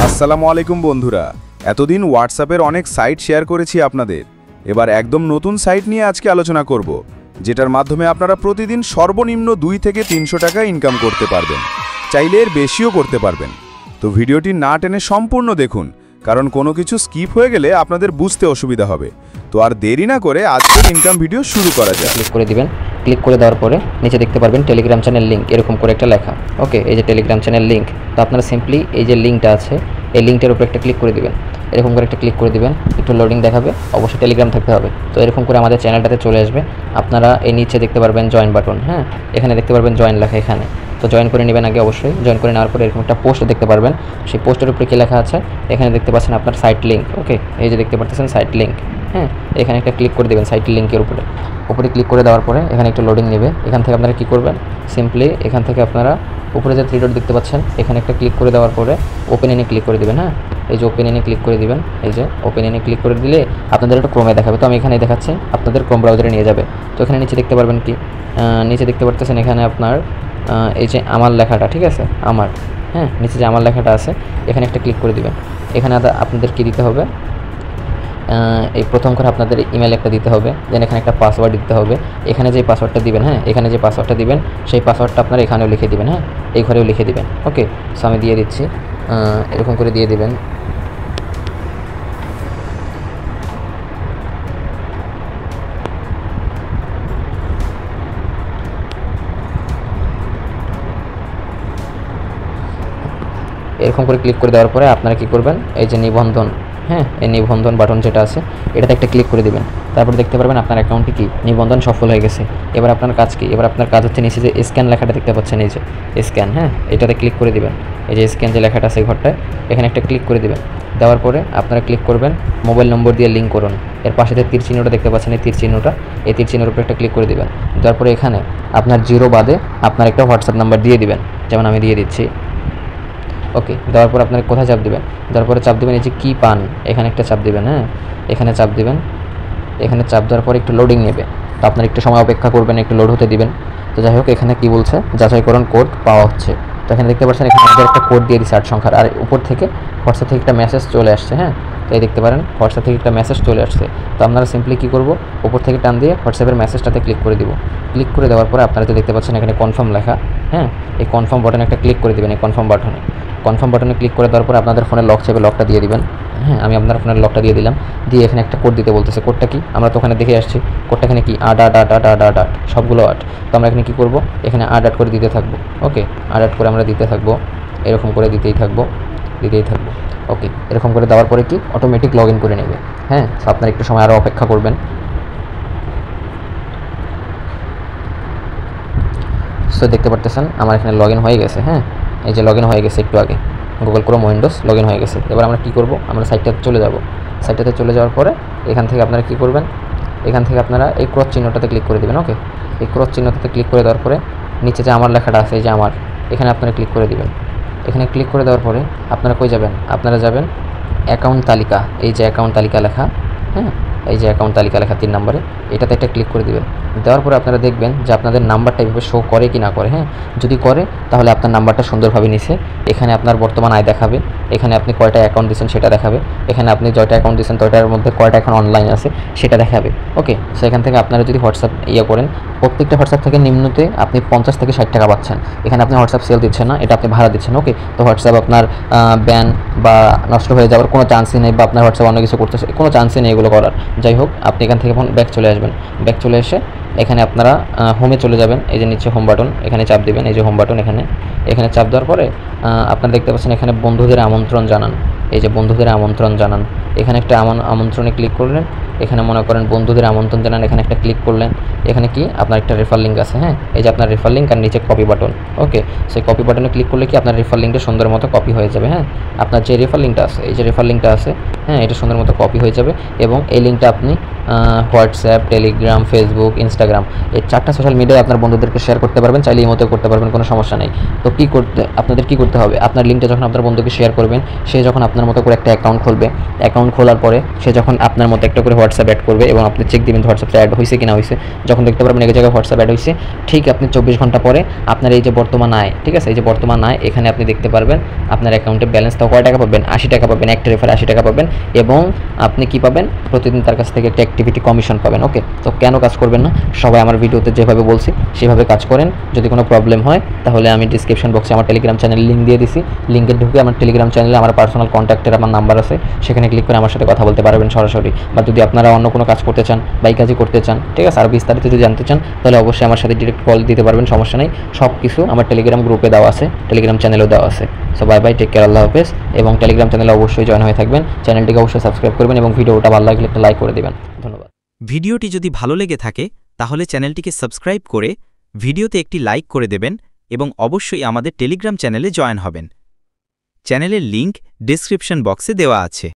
আসসালামু আলাইকুম বন্ধুরা, এতদিন হোয়াটসঅ্যাপের অনেক সাইট শেয়ার করেছি আপনাদের। এবার একদম নতুন সাইট নিয়ে আজকে আলোচনা করব, যেটার মাধ্যমে আপনারা প্রতিদিন সর্বনিম্ন 2 থেকে 300 টাকা ইনকাম করতে পারবেন, চাইলে এর বেশিও করতে পারবেন। তো ভিডিওটি না টেনে সম্পূর্ণ দেখুন, কারণ কোনো কিছু স্কিপ হয়ে গেলে আপনাদের বুঝতে অসুবিধা হবে। তো আর দেরি না করে আজকের ইনকাম ভিডিও শুরু করা যায়। ক্লিক করে দিবেন। ক্লিক করে দেওয়ার পরে নিচে দেখতে পারবেন টেলিগ্রাম চ্যানেল লিঙ্ক, এরকম করে একটা লেখা। ওকে, এই যে টেলিগ্রাম চ্যানেল লিঙ্ক। তো আপনারা সিম্পলি এই যে লিঙ্কটা আছে, এই লিঙ্কটার উপর একটা ক্লিক করে দিবেন। এরকম করে একটা ক্লিক করে দিবেন, একটু লোডিং দেখাবে, অবশ্যই টেলিগ্রাম থাকতে হবে। তো এরকম করে আমাদের চ্যানেলটাতে চলে আসবে। আপনারা এই নিচে দেখতে পারবেন জয়েন বাটন, হ্যাঁ, এখানে দেখতে পারবেন জয়েন লেখা এখানে। তো জয়েন করে নেবেন আগে, অবশ্যই জয়েন করে নেওয়ার পরে এরকম একটা পোস্ট দেখতে পারবেন। সেই পোস্টের উপরে কী লেখা আছে এখানে দেখতে পাচ্ছেন আপনার সাইট লিঙ্ক। ওকে, এই যে দেখতে পাচ্ছেন সাইট লিঙ্ক, হ্যাঁ, এখানে একটা ক্লিক করে দেবেন সাইট লিঙ্কের উপরে ক্লিক করে দেওয়ার পরে এখানে একটু লোডিং নেবে। এখান থেকে আপনারা কী করবেন, সিম্পলি এখান থেকে আপনারা উপরে যে 3 ডট দেখতে পাচ্ছেন এখানে একটা ক্লিক করে দেওয়ার পরে ওপেন এনে ক্লিক করে দেবেন। হ্যাঁ, এই যে ওপেন এনে ক্লিক করে দিবেন। এই যে ওপেন এনে ক্লিক করে দিলে আপনাদের একটু ক্রোমে দেখাবে। তো আমি এখানে দেখাচ্ছি, আপনাদের ক্রোম ব্রাউজারে নিয়ে যাবে। তো এখানে নিচে দেখতে পারবেন কি, নিচে দেখতে পারতেছেন এখানে আপনার এই যে আমার লেখাটা, ঠিক আছে, আমার, হ্যাঁ, নিচে যে আমার লেখাটা আছে এখানে একটা ক্লিক করে দিবেন। এখানে আপনাদের কী দিতে হবে, এই প্রথম করে আপনাদের ইমেল একটা দিতে হবে, দেন এখানে একটা পাসওয়ার্ড দিতে হবে। এখানে যে পাসওয়ার্ডটা দিবেন, হ্যাঁ, এখানে যে পাসওয়ার্ডটা দিবেন সেই পাসওয়ার্ডটা আপনারা এখানেও লিখে দিবেন। হ্যাঁ, এই ঘরেও লিখে দিবেন। ওকে, সো আমি দিয়ে দিচ্ছি, এরকম করে দিয়ে দিবেন। এরকম করে ক্লিক করে দেওয়ার পরে আপনারা কী করবেন, এই যে নিবন্ধন, হ্যাঁ, এই নিবন্ধন বাটন যেটা আছে এটাতে একটা ক্লিক করে দিবেন। তারপর দেখতে পারবেন আপনার অ্যাকাউন্টে কি নিবন্ধন সফল হয়ে গেছে। এবার আপনার কাজ কি, এবার আপনার কাজ হচ্ছে নিচে যে স্ক্যান লেখাটা দেখতে পাচ্ছেন, এই যে স্ক্যান, হ্যাঁ, এটাতে ক্লিক করে দিবেন। এই যে স্ক্যান যে লেখাটা আছে ঘরটায় এখানে একটা ক্লিক করে দিবেন। দেওয়ার পরে আপনারা ক্লিক করবেন মোবাইল নম্বর দিয়ে লিঙ্ক করুন। এর পাশে যে তীর চিহ্নটা দেখতে পাচ্ছেন, এই তীর চিহ্নটা, এই তীর চিহ্নের উপরে একটা ক্লিক করে দিবেন। দেওয়ার পরে এখানে আপনার 0 বাদে আপনার একটা হোয়াটসঅ্যাপ নাম্বার দিয়ে দিবেন, যেমন আমি দিয়ে দিচ্ছি। ওকে, দেওয়ার পর আপনারা কোথায় চাপ দেবেন, দেওয়ার পরে চাপ দেবেন এই যে কি পান, এখানে একটা চাপ দেবেন। হ্যাঁ, এখানে চাপ দেবেন। এখানে চাপ দেওয়ার পরে একটু লোডিং নেবে, তো আপনার একটু সময় অপেক্ষা করবেন, একটু লোড হতে দিবেন। তো যাই হোক, এখানে কি বলছে, যাচাইকরণ কোড পাওয়া হচ্ছে। তো এখানে দেখতে পাচ্ছেন এখানে আমাদের একটা কোড দিয়ে দিচ্ছে 8 সংখ্যার, আর উপর থেকে হোয়াটসঅ্যাপ থেকে একটা মেসেজ চলে আসছে। হ্যাঁ, তো এই দেখতে পারেন হোয়াটসঅ্যাপ থেকে একটা মেসেজ চলে আসছে। তো আপনারা সিম্পলি কী করবো, উপর থেকে টান দিয়ে হোয়াটসঅ্যাপের মেসেজটাতে ক্লিক করে দিব। ক্লিক করে দেওয়ার পরে আপনারা যে দেখতে পাচ্ছেন এখানে কনফার্ম লেখা, হ্যাঁ, এই কনফার্ম বাটনে একটা ক্লিক করে দেবেন। এই কনফার্ম বাটনে ক্লিক করে দেওয়ার পরে আপনাদের ফোনের লক চাইবে, লকটা দিয়ে দিবেন। হ্যাঁ, আমি আপনার ফোনের লকটা দিয়ে দিলাম। দিয়ে এখানে একটা কোড দিতে বলতেছে। কোডটা কি আমরা তো ওখানে দেখে আসছি, কোডটা এখানে কি 8 সবগুলো 8। তো আমরা এখানে কী করবো, এখানে 8 করে দিতে থাকবো। ওকে, 8 করে আমরা দিতে থাকবো, এরকম করে দিতেই থাকবো। ওকে, এরকম করে দেওয়ার পরে কি অটোমেটিক লগ ইন করে নেবে। হ্যাঁ, তো আপনার একটু সময় আরও অপেক্ষা করবেন। সো দেখতে পারতেছেন আমার এখানে লগ ইন হয়ে গেছে। হ্যাঁ, এই যে লগ ইন হয়ে গেছে একটু আগে, Google Chrome Windows log in হয়ে গেছে। এবার আমরা কী করবো, আমরা সাইটটাতে চলে যাব। সাইটটাতে চলে যাওয়ার পরে এখান থেকে আপনারা কী করবেন, এখান থেকে আপনারা এই ক্রস চিহ্নটাতে ক্লিক করে দেবেন। ওকে, এই ক্রস চিহ্নটাতে ক্লিক করে দেওয়ার পরে নিচে যে আমার লেখাটা আছে, এই যে আমার, এখানে আপনারা ক্লিক করে দেবেন। এখানে ক্লিক করে দেওয়ার পরে আপনারা কই যাবেন, আপনারা যাবেন অ্যাকাউন্ট তালিকা, এই যে অ্যাকাউন্ট তালিকা লেখা, হ্যাঁ, এই যে অ্যাকাউন্ট তালিকা লেখা 3 নম্বরে, এটাতে একটা ক্লিক করে দেবেন। দেওয়ার পরে আপনারা দেখবেন যে আপনাদের নাম্বারটা এইভাবে শো করে কি না করে। হ্যাঁ, যদি করে তাহলে আপনার নাম্বারটা সুন্দরভাবে নিছে। এখানে আপনার বর্তমান আয় দেখাবে, এখানে আপনি কয়টা অ্যাকাউন্ট দিচ্ছেন সেটা দেখাবে, এখানে আপনি জয়টা অ্যাকাউন্ট দিচ্ছেন তয়টার মধ্যে কয়টা এখন অনলাইন আছে সেটা দেখাবে। ওকে, সো এখান থেকে আপনারা যদি হোয়াটসঅ্যাপ করেন, প্রত্যেকটা হোয়াটসঅ্যাপ থেকে নিম্নতে আপনি 50 থেকে 60 টাকা পাচ্ছেন। এখানে আপনি হোয়াটসঅ্যাপ সেল দিচ্ছেন না, এটা আপনি ভাড়া দিচ্ছেন। ওকে, তো হোয়াটসঅ্যাপ আপনার ব্যান বা নষ্ট হয়ে যাওয়ার কোনো চান্সই নেই, বা আপনার হোয়াটসঅ্যাপ অন্য কিছু করতেছে কোনো চান্সই নেই এগুলো করার। যাই হোক, আপনি এখান থেকে এখন ব্যাক চলে আসবেন। ব্যাক চলে এসে এখানে আপনারা হোমে চলে যাবেন। এই যে নিচে হোম বাটন, এখানে চাপ দেবেন। এই যে হোম বাটন, এখানে চাপ দেওয়ার পরে আপনারা দেখতে পাচ্ছেন এখানে বন্ধুদের আমন্ত্রণ জানান। এই যে বন্ধুদের আমন্ত্রণ জানান, এখানে একটা আমন্ত্রণে ক্লিক করলেন। এখানে মনে করেন বন্ধুদের আমন্ত্রণ জানান, এখানে একটা ক্লিক করলেন। এখানে কি আপনার একটা রেফার লিঙ্ক আছে। হ্যাঁ, এই যে আপনার রেফার লিঙ্ক আর নিচে কপি বাটন। ওকে, সেই কপি বাটনে ক্লিক করলে কি আপনার রেফার লিঙ্কটা সুন্দর মতো কপি হয়ে যাবে। হ্যাঁ, আপনার যে রেফার লিঙ্কটা আছে, এই যে রেফার লিঙ্কটা আছে, হ্যাঁ, এটা সুন্দর মতো কপি হয়ে যাবে। এবং এই লিঙ্কটা আপনি হোয়াটসঅ্যাপ, টেলিগ্রাম, ফেসবুক, ইনস্টাগ্রাম, এই 4টা সোশ্যাল মিডিয়ায় আপনার বন্ধুদেরকে শেয়ার করতে পারবেন, চাইলে এই মতো করতে পারবেন, কোনো সমস্যা নেই। তো আপনাদের কী করতে হবে, আপনার লিঙ্কটা যখন আপনার বন্ধুকে শেয়ার করবেন, সে যখন আপনার মতো করে একটা অ্যাকাউন্ট খুলবে, অ্যাকাউন্ট খোলার পরে সে যখন আপনার মতো একটা করে হোয়াটসঅ্যাপ অ্যাড করবে এবং আপনি চেক দিবেন হোয়াটসঅ্যাপটা অ্যাড হয়েছে কিনা হয়েছে। যখন দেখতে পারবেন এক জায়গায় হোয়াটসঅ্যাপ অ্যাড হয়েছে, ঠিক আপনি 24 ঘন্টা পরে আপনার এই যে বর্তমান আয়, ঠিক আছে, এই যে বর্তমান আয় এখানে আপনি দেখতে পারবেন আপনার অ্যাকাউন্টে ব্যালেন্স তো কয় টাকা পাবেন, 80 টাকা পাবেন, একটা রেফারে 80 টাকা পাবেন এবং আপনি কি পাবেন, প্রতিদিন তার কাছ থেকে একটা অ্যাক্টিভিটি কমিশন পাবেন। ওকে, তো কেন কাজ করবেন না, সবাই আমার ভিডিওতে যেভাবে বলছি সেভাবে কাজ করেন। যদি কোনো প্রবলেম হয় তাহলে আমি ডিসক্রিপশন বক্সে আমার টেলিগ্রাম চ্যানেলের লিঙ্ক দিয়ে দিছি, লিঙ্কে ঢুকে আমার টেলিগ্রাম চ্যানেলে আমার পার্সোনাল কন্ট্যাক্টের আমার নাম্বার আছে, সেখানে ক্লিক করে আমার সাথে কথা বলতে পারবেন সরাসরি। বা যদি আপনারা অন্য কোনো কাজ করতে চান বা এই কাজই করতে চান, ঠিক আছে, আর বিস্তারিত যদি জানতে চান তাহলে অবশ্যই আমার সাথে ডিরেক্ট কল দিতে পারবেন, সমস্যা নেই। সব কিছু আমার টেলিগ্রাম গ্রুপে দেওয়া আছে, টেলিগ্রাম চ্যানেলেও দেওয়া আছে। So bye bye, take care, আল্লাহ হাফেজ। এবং টেলিগ্রাম চ্যানেলে অবশ্যই জয়েন হয়ে থাকবেন, চ্যানেলটিকে অবশ্যই সাবস্ক্রাইব করবেন এবং ভিডিওটা ভালো লাগলে একটা লাইক করে দেবেন। ধন্যবাদ। ভিডিওটি যদি ভালো লেগে থাকে তাহলে চ্যানেলটিকে সাবস্ক্রাইব করে ভিডিওতে একটি লাইক করে দেবেন এবং অবশ্যই আমাদের টেলিগ্রাম চ্যানেলে জয়েন হবেন। চ্যানেলের লিংক ডেসক্রিপশন বক্সে দেওয়া আছে।